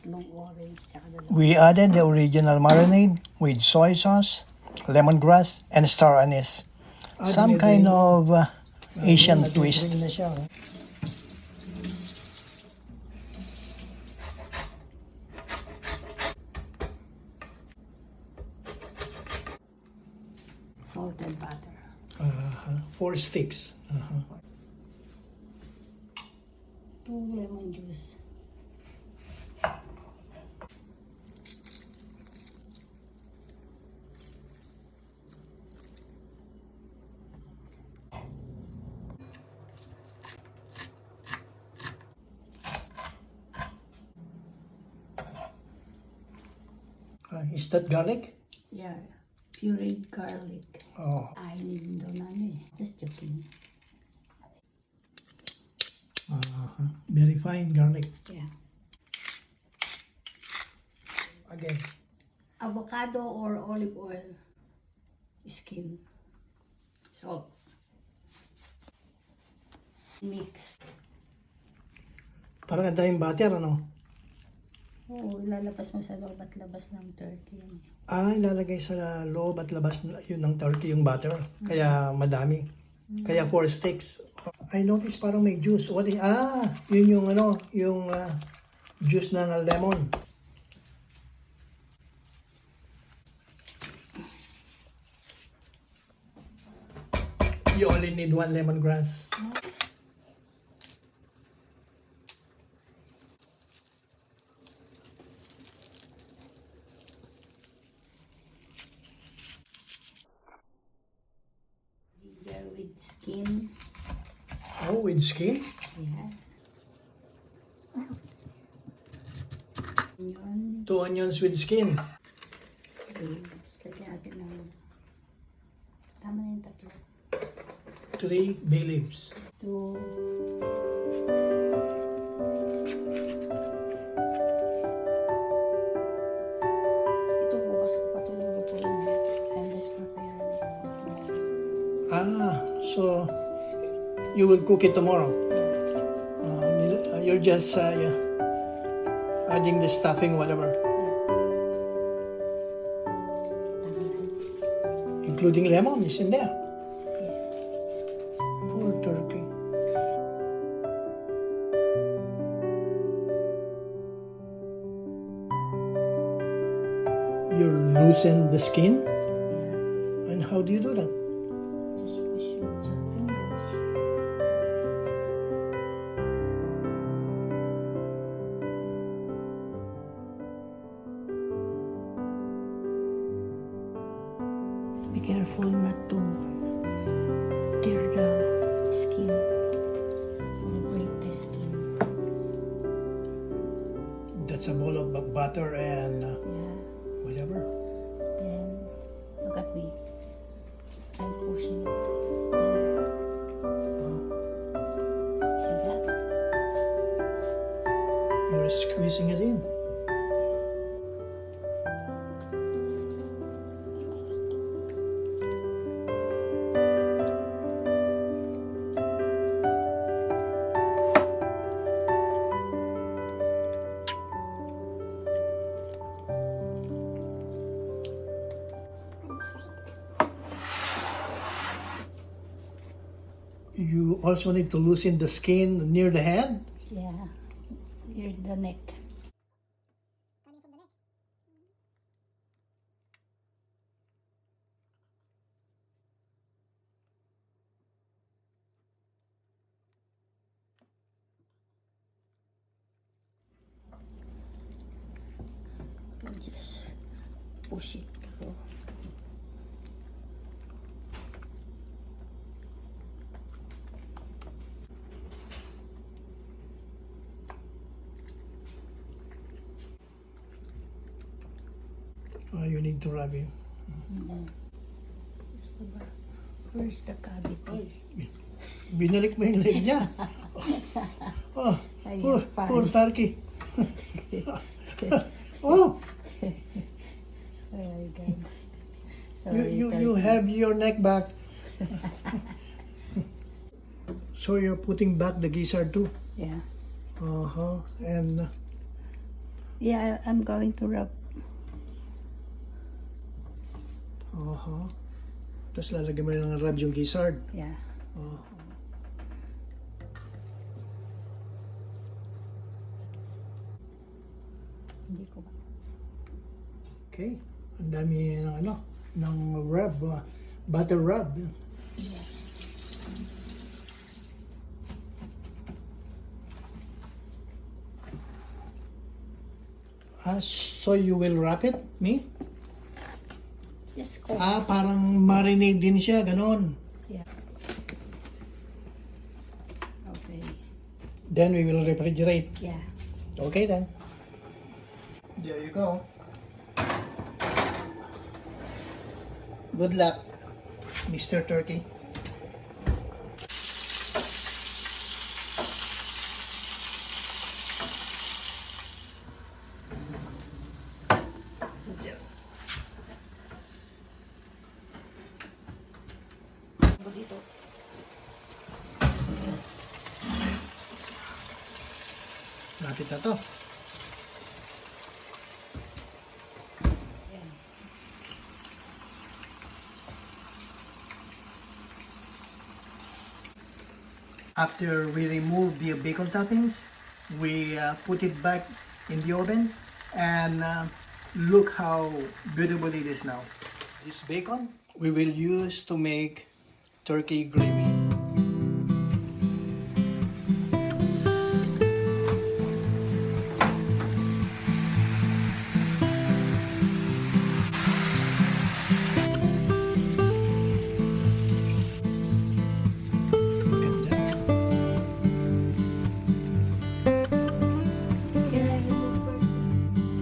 tatlong orange, tsaka dalawa. We added the original marinade with soy sauce, lemongrass, and star anise. Some kind of Asian twist. Na siya, oh. Salted butter. 4 sticks. 2 lemon juice. Is that garlic? Yeah, pureed garlic. Oh. Ay, hindi daw namin. Just joking. Very fine garlic. Yeah. Again. Avocado or olive oil. Skin. Salt. Mix. Parang ang daming butter, ano? Oo, ilalabas mo sa loob at labas ng turkey. Ilalagay sa loob at labas yun ng turkey yung butter. Kaya madami. Kaya 4 sticks. I noticed parang may juice. What is, yun yung ano, yung juice ng lemon. You only need 1 lemongrass. Ginger with skin. Oh, with skin? Yeah. Onions. 2 onions with skin. Leaves. Lagyan natin ng... Tama na yung tatlo. 3 bay leaves. 2... Ito bukas ko pa ito lulutuin. I'm just preparing. So you will cook it tomorrow. You're just adding the stuffing, whatever, including lemon is in there. Poor turkey. You loosen the skin, Yeah. and how do you do that? Just push with your fingers. Be careful not to tear the skin or break the skin. That's a bowl of butter and Yeah. whatever. Then look at me. I'm pushing it. Wow. See that? You're squeezing it in. You also need to loosen the skin near the head. Yeah. Here's the neck. Just push it through. You need to rub it. Where's the cavity? Binalik mo yung leg niya. Ayan, Poor turkey. Oh, Oh my God. Sorry, you have your neck back. So you're putting back the gizzard too. Yeah. And Yeah, I'm going to rub. Tapos lalagyan mo ng rub yung gizzard. Yeah. Hindi ko ba? Okay. Ang dami ng rub, butter rub. So you will wrap it, me? Yes, ko. Parang marinade din siya, ganon. Yeah. Okay. Then we will refrigerate. Yeah. Okay then. There you go. Good luck, Mr. Turkey. Dito. Lapit na to. After we remove the bacon toppings, we put it back in the oven, and look how beautiful it is now. This bacon we will use to make turkey gravy.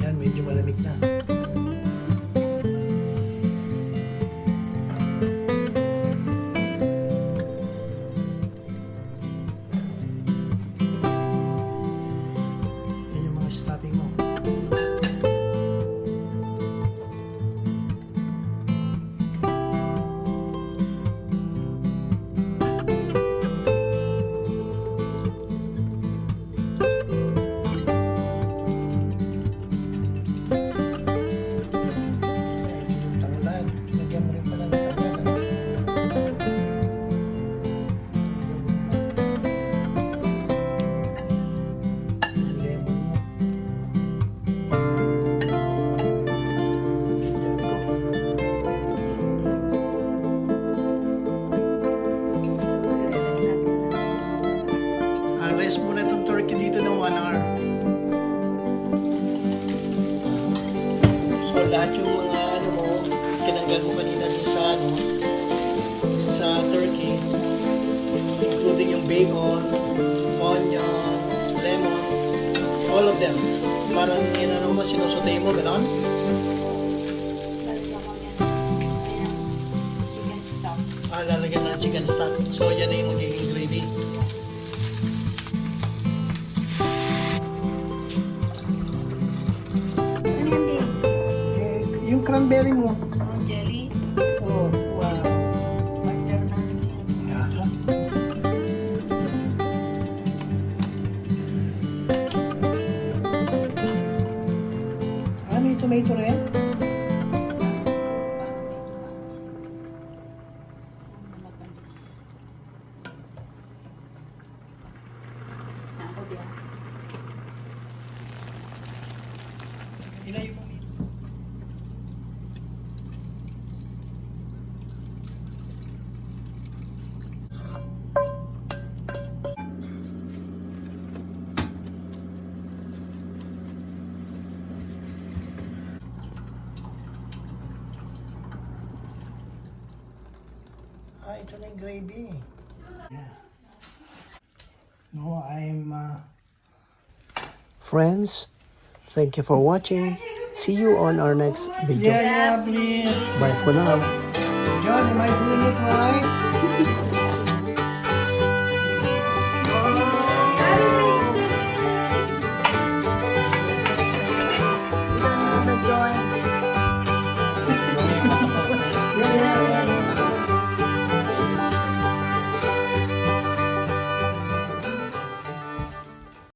Yan, medyo malamig na. Yan yung mga stuffing mo. Ito yung tanglad. Lagyan mo rin pala ng tanglad. Lemon mo. Yan ko. Rest natin lang. Rest muna itong turkey dito ng 1 hour. So lahat yung mga kinanggal mo kanina dun sa turkey, including yung bacon, onion, lemon, all of them. Parang mo, sinusutay mo, gano'n? Lalagyan ko yan. Chicken stock. Lalagyan ng chicken stock. So yan na yung magiging gravy. Ano yan, Di? Yung cranberry mo. Oh, jelly. Oh, wow. Partner na yan. Yeah. May tomato rin? Ako diyan. Ilayo mo. Ito na yung gravy. Yeah. No, I'm... Friends, thank you for watching. See you on our next video. Yeah, please. Bye for now. John, am I doing it right?